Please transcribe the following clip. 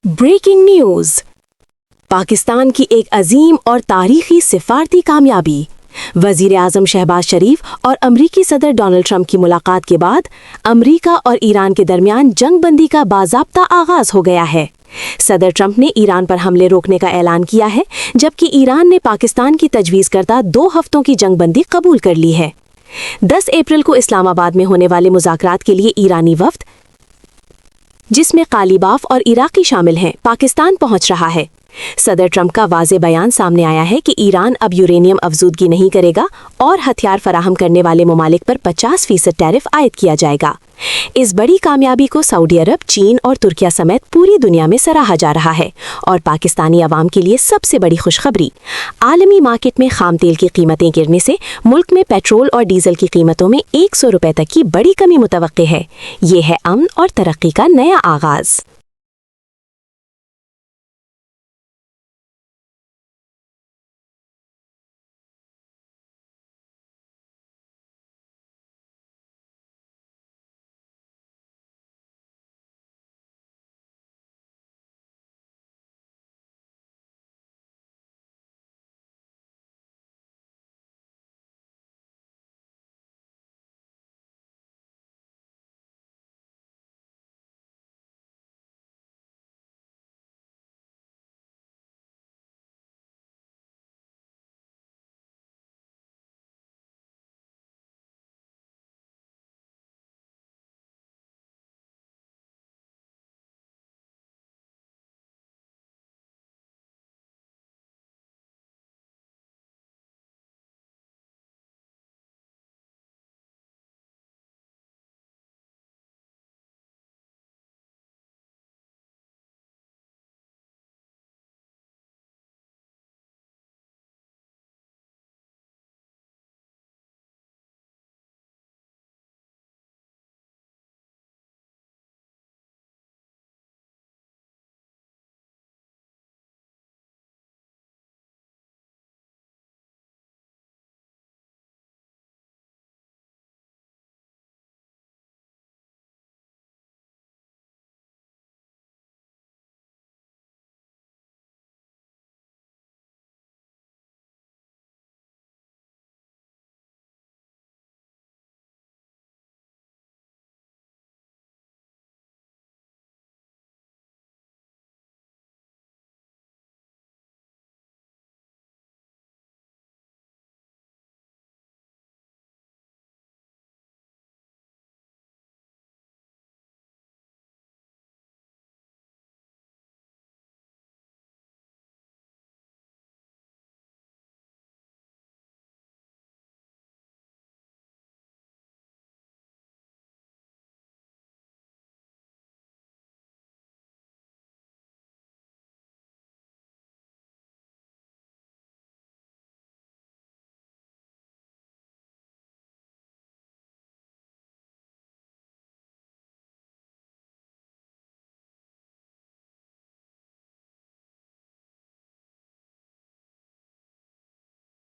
Breaking news. Pakistan की एक अजीम और तारीखी सिफारती कामयाबी। वजीर आजम शहबाज शरीफ और अमरीकी सदर डोनाल्ड ट्रंप की मुलाकात के बाद अमरीका और ईरान के दरमियान जंगबंदी का बाज़ाब्ता आगाज हो गया है। सदर ट्रंप ने ईरान पर हमले रोकने का ऐलान किया है, जबकि ईरान ने पाकिस्तान की तजवीज़ करदा 2 हफ्तों की जंगबंदी कबूल कर ली है। 10 अप्रैल को इस्लामाबाद में होने वाले मुज़ाकरात के लिए ईरानी वफ्द, जिसमें कालीबाफ और इराकी शामिल हैं, पाकिस्तान पहुंच रहा है। सदर ट्रंप का वाज़े बयान सामने आया है कि ईरान अब यूरेनियम अफजूदगी नहीं करेगा और हथियार फराहम करने वाले ममालिक पर 50% टैरिफ आयद किया जाएगा। इस बड़ी कामयाबी को सऊदी अरब, चीन और तुर्किया समेत पूरी दुनिया में सराहा जा रहा है और पाकिस्तानी अवाम के लिए सबसे बड़ी खुशखबरी, आलमी मार्केट में खाम तेल की कीमतें गिरने से मुल्क में पेट्रोल और डीजल की कीमतों में 100 रुपये तक की बड़ी कमी मुतवक्के है। ये है अमन और तरक्की का नया आगाज़।